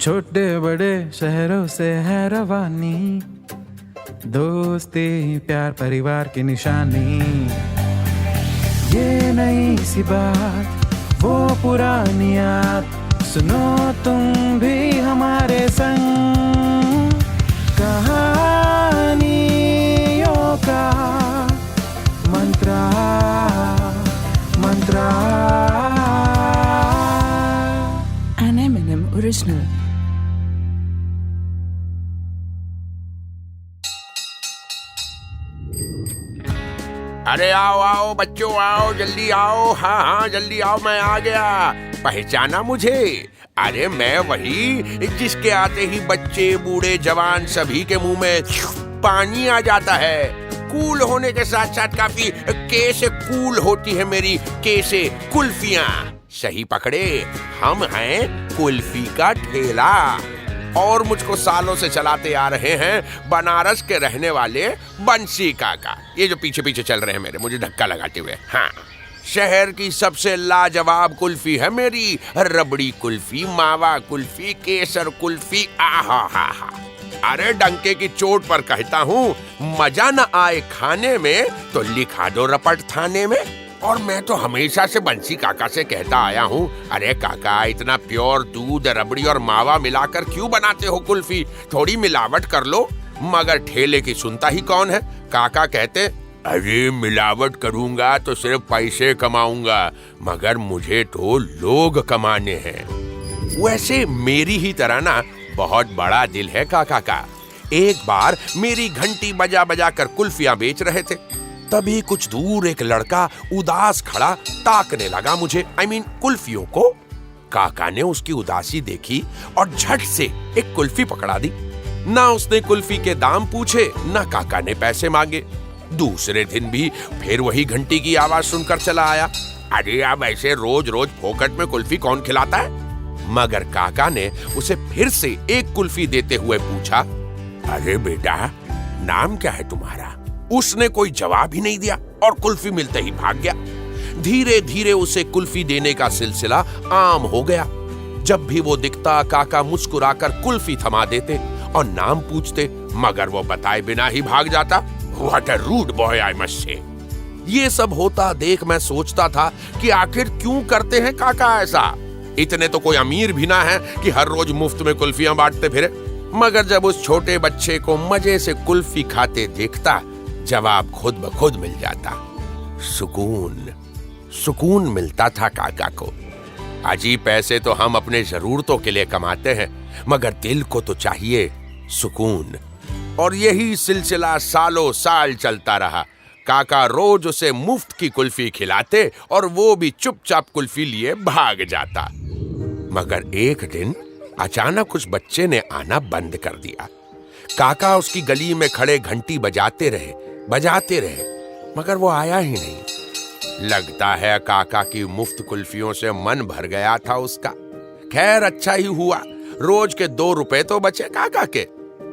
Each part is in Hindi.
छोटे बड़े शहरों से है रवानी, दोस्ती प्यार परिवार की निशानी। ये नई सी बात वो पुरानी याद, सुनो तुम भी हमारे संग। कहानियों का मंत्रा मंत्रा। An M&M original। अरे आओ आओ बच्चों, आओ जल्दी आओ। हाँ हाँ जल्दी आओ, मैं आ गया। पहचाना मुझे? अरे मैं वही जिसके आते ही बच्चे बूढ़े जवान सभी के मुंह में पानी आ जाता है। कूल होने के साथ साथ काफी कैसे कूल होती है मेरी कैसे कुल्फियाँ। सही पकड़े, हम हैं कुल्फी का ठेला और मुझको सालों से चलाते आ रहे हैं बनारस के रहने वाले बंसी काका। ये जो पीछे पीछे चल रहे हैं मेरे, मुझे धक्का लगाते हुए। हाँ, शहर की सबसे लाजवाब कुल्फी है मेरी रबड़ी कुल्फी, मावा कुल्फी, केसर कुल्फी। आहा हा हा। अरे डंके की चोट पर कहता हूँ, मजा न आए खाने में तो लिखा दो रपट थाने में। और मैं तो हमेशा से बंसी काका से कहता आया हूँ, अरे काका इतना प्योर दूध रबड़ी और मावा मिलाकर क्यों बनाते हो कुल्फी, थोड़ी मिलावट कर लो। मगर ठेले की सुनता ही कौन है। काका कहते, अरे मिलावट करूंगा तो सिर्फ पैसे कमाऊंगा, मगर मुझे तो लोग कमाने हैं। वैसे मेरी ही तरह ना बहुत बड़ा दिल है काका का। एक बार मेरी घंटी बजा बजा कर कुल्फियां बेच रहे थे, तभी कुछ दूर एक लड़का उदास खड़ा ताकने लगा मुझे, कुल्फियों को। काका ने उसकी उदासी देखी और झट से एक कुल्फी पकड़ा दी। ना उसने कुल्फी के दाम पूछे, ना काका ने पैसे मांगे। दूसरे दिन भी फिर वही घंटी की आवाज सुनकर चला आया। अरे अब ऐसे रोज रोज फोकट में कुल्फी कौन खिलाता है। मगर काका ने उसे फिर से एक कुल्फी देते हुए पूछा, अरे बेटा नाम क्या है तुम्हारा। उसने कोई जवाब ही नहीं दिया और कुल्फी मिलते ही भाग गया। धीरे धीरे उसे कुल्फी देने का सिलसिला आम हो गया। जब भी वो दिखता काका मुस्कुराकर कुल्फी थमा देते और नाम पूछते, मगर वो बताए बिना ही भाग जाता। What a rude boy I must say। ये सब होता देख मैं सोचता था कि आखिर क्यों करते हैं काका ऐसा। इतने तो कोई अमीर भी ना है कि हर रोज मुफ्त में कुल्फियां बांटते फिरे। मगर जब उस छोटे बच्चे को मजे से कुल्फी खाते देखता, जवाब खुद ब खुद मिल जाता। सुकून सुकून मिलता था काका को। अजी पैसे तो हम अपने जरूरतों के लिए कमाते हैं, मगर दिल को तो चाहिए सुकून। और यही सिलसिला सालों साल चलता रहा। काका रोज उसे मुफ्त की कुल्फी खिलाते और वो भी चुपचाप कुल्फी लिए भाग जाता। मगर एक दिन अचानक उस बच्चे ने आना बंद कर दिया। काका उसकी गली में खड़े घंटी बजाते रहे, मगर वो आया ही नहीं। लगता है काका की मुफ्त कुल्फियों से मन भर गया था उसका। खैर अच्छा ही हुआ, रोज के 2 रुपए तो बचे काका के।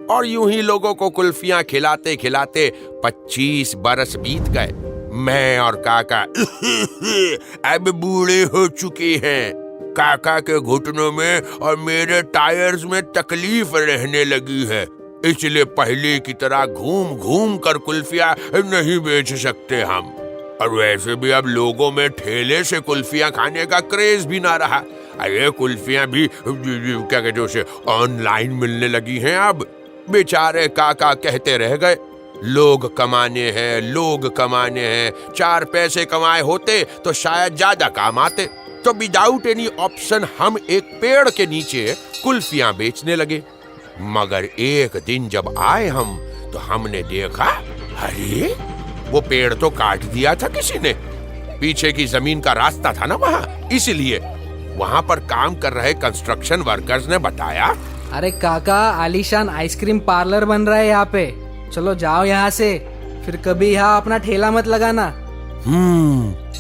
और यूं ही लोगों को कुल्फियां खिलाते खिलाते 25 बरस बीत गए। मैं और काका अब बूढ़े हो चुके हैं। काका के घुटनों में और मेरे टायर्स में तकलीफ रहने लगी है, इसलिए पहले की तरह घूम घूम कर कुल्फियां नहीं बेच सकते हम। और वैसे भी अब लोगों में ठेले से कुल्फियां खाने का क्रेज भी ना रहा। अरे कुल्फियां भी क्या कहते उसे ऑनलाइन मिलने लगी हैं अब। बेचारे काका कहते रह गए, लोग कमाने हैं, 4 पैसे कमाए होते तो शायद ज्यादा काम आते। तो विदाउट एनी ऑप्शन हम एक पेड़ के नीचे कुल्फियां बेचने लगे। मगर एक दिन जब आए हम तो हमने देखा, अरे वो पेड़ तो काट दिया था किसी ने। पीछे की जमीन का रास्ता था ना वहाँ, इसलिए वहाँ पर काम कर रहे कंस्ट्रक्शन वर्कर्स ने बताया, अरे काका आलीशान आइसक्रीम पार्लर बन रहा है यहाँ पे, चलो जाओ यहाँ से, फिर कभी यहाँ अपना ठेला मत लगाना।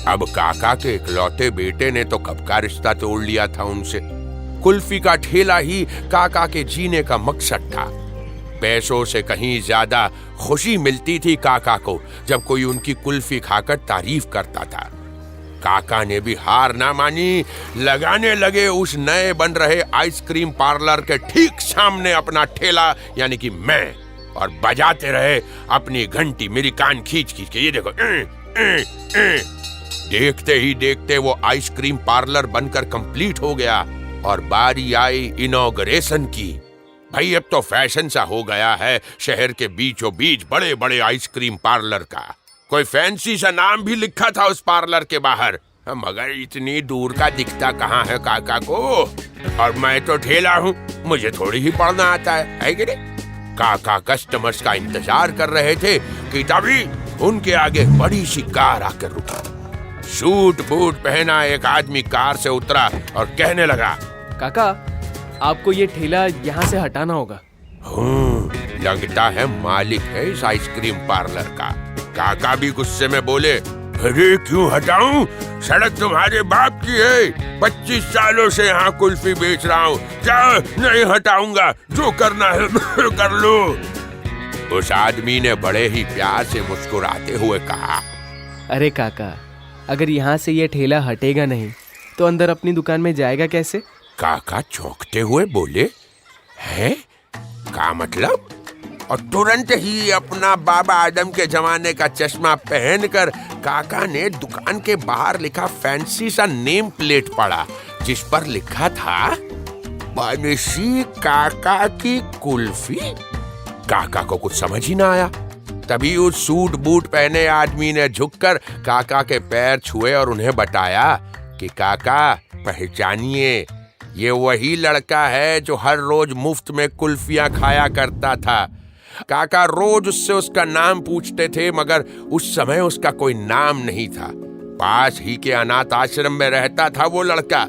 अब काका के इकलौते बेटे ने तो कब का रिश्ता तोड़ लिया था उनसे। कुल्फी का ठेला ही काका के जीने का मकसद था। पैसों से कहीं ज्यादा खुशी मिलती थी काका को जब कोई उनकी कुल्फी खाकर तारीफ करता था। काका ने भी हार ना मानी, लगाने लगे उस नए बन रहे आइसक्रीम पार्लर के ठीक सामने अपना ठेला यानी कि मैं, और बजाते रहे अपनी घंटी, मेरी कान खींच खींच के। ये देखो, देखते ही देखते वो आइसक्रीम पार्लर बनकर कंप्लीट हो गया और बारी आई इनॉग्रेशन की। भाई अब तो फैशन सा हो गया है शहर के बीचों बीच बड़े बड़े आइसक्रीम पार्लर का। कोई फैंसी सा नाम भी लिखा था उस पार्लर के बाहर, मगर इतनी दूर का दिखता कहाँ है काका को। और मैं तो ठेला हूँ, मुझे थोड़ी ही पढ़ना आता है कि नहीं। काका कस्टमर्स का इंतजार कर रहे थे कि तभी उनके आगे बड़ी सी कार आकर रुकी। सूट बूट पहना एक आदमी कार से उतरा और कहने लगा, काका आपको ये ठेला यहाँ से हटाना होगा। लगता है मालिक है इस आइसक्रीम पार्लर का। काका भी गुस्से में बोले, अरे क्यों हटाऊं, सड़क तुम्हारे बाप की है, 25 सालों से यहाँ कुल्फी बेच रहा हूँ, क्या नहीं हटाऊंगा, जो करना है कर लो। उस आदमी ने बड़े ही प्यार से मुस्कुराते हुए कहा, अरे काका, अगर यहाँ से ये ठेला हटेगा नहीं तो अंदर अपनी दुकान में जाएगा कैसे? काका चौंकते हुए बोले, है क्या मतलब? और तुरंत ही अपना बाबा आदम के जमाने का चश्मा पहनकर काका ने दुकान के बाहर लिखा फैंसी सा नेम प्लेट पढ़ा, जिस पर लिखा था बनसी काका की कुल्फी। काका को कुछ समझ ही ना आया। तभी उस सूट बूट पहने आदमी ने झुककर काका के पैर छुए और उन्हें बताया कि काका पहचानिए, ये वही लड़का है जो हर रोज मुफ्त में कुल्फियां खाया करता था। काका रोज उससे उसका नाम पूछते थे, मगर उस समय उसका कोई नाम नहीं था। पास ही के अनाथ आश्रम में रहता था वो लड़का।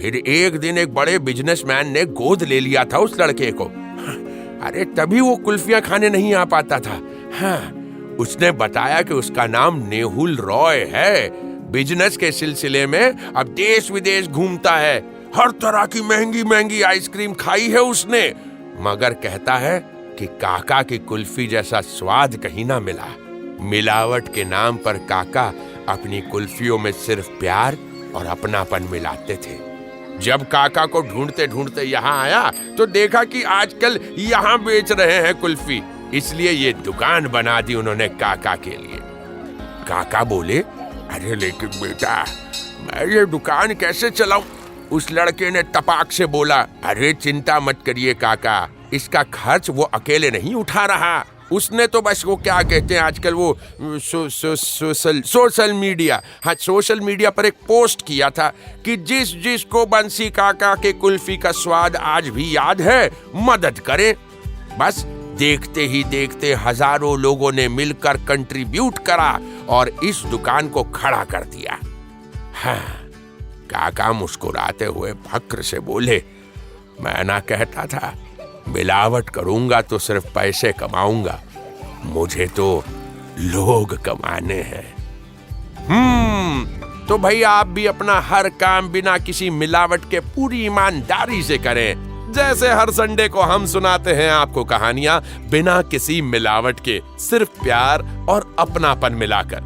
फिर एक दिन एक बड़े बिजनेसमैन ने गोद ले लिया था उस लड़के को। अरे तभी वो कुल्फियां खाने नहीं आ पाता था। हाँ, उसने बताया कि उसका नाम नेहुल रॉय है। बिजनेस के सिलसिले में अब देश विदेश घूमता है। हर तरह की महंगी महंगी आइसक्रीम खाई है उसने, मगर कहता है कि काका की कुल्फी जैसा स्वाद कहीं ना मिला। मिलावट के नाम पर काका अपनी कुल्फियों में सिर्फ प्यार और अपनापन मिलाते थे। जब काका को ढूंढते ढूंढते यहाँ आया तो देखा कि आजकल यहाँ बेच रहे हैं कुल्फी, इसलिए ये दुकान बना दी उन्होंने काका के लिए। काका बोले, अरे लेकिन बेटा मैं ये दुकान कैसे चलाऊं? उस लड़के ने तपाक से बोला, अरे चिंता मत करिए काका, इसका खर्च वो अकेले नहीं उठा रहा। उसने तो बस वो क्या कहते हैं आजकल वो सोशल मीडिया, हाँ सोशल मीडिया पर एक पोस्ट किया था कि जिसको बंसी काका के कुल्फी का स्वाद आज भी याद है मदद करें। बस देखते ही देखते हजारों लोगों ने मिलकर कंट्रीब्यूट करा और इस दुकान को खड़ा कर दिया। हाँ, काका मुस्कुराते हुए फक्र से बोले, मैं ना कहता था मिलावट करूंगा तो सिर्फ पैसे कमाऊंगा, मुझे तो लोग कमाने हैं। तो भाई आप भी अपना हर काम बिना किसी मिलावट के पूरी ईमानदारी से करें। जैसे हर संडे को हम सुनाते हैं आपको कहानियां बिना किसी मिलावट के, सिर्फ प्यार और अपनापन मिलाकर।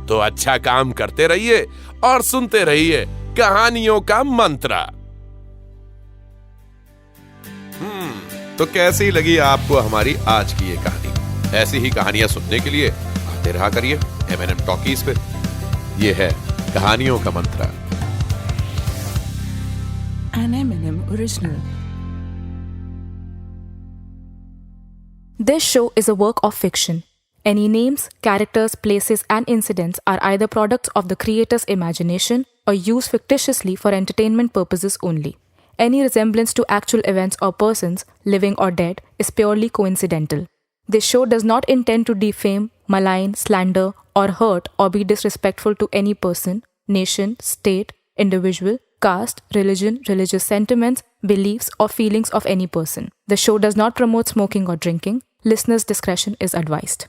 तो अच्छा काम करते रहिए और सुनते रहिए कहानियों का मंत्रा। तो कैसी लगी आपको हमारी आज की ये कहानी? ऐसी ही कहानियां सुनने के लिए आते रहा करिए M&M टॉकीज पे। ये है कहानियों का मंत्रा। An M&M original. This show is a work of fiction. Any names, characters, places, and incidents are either products of the creator's imagination or used fictitiously for entertainment purposes only. Any resemblance to actual events or persons, living or dead, is purely coincidental. This show does not intend to defame, malign, slander, or hurt or be disrespectful to any person, nation, state, individual, caste, religion, religious sentiments, beliefs, or feelings of any person. The show does not promote smoking or drinking. Listeners' discretion is advised.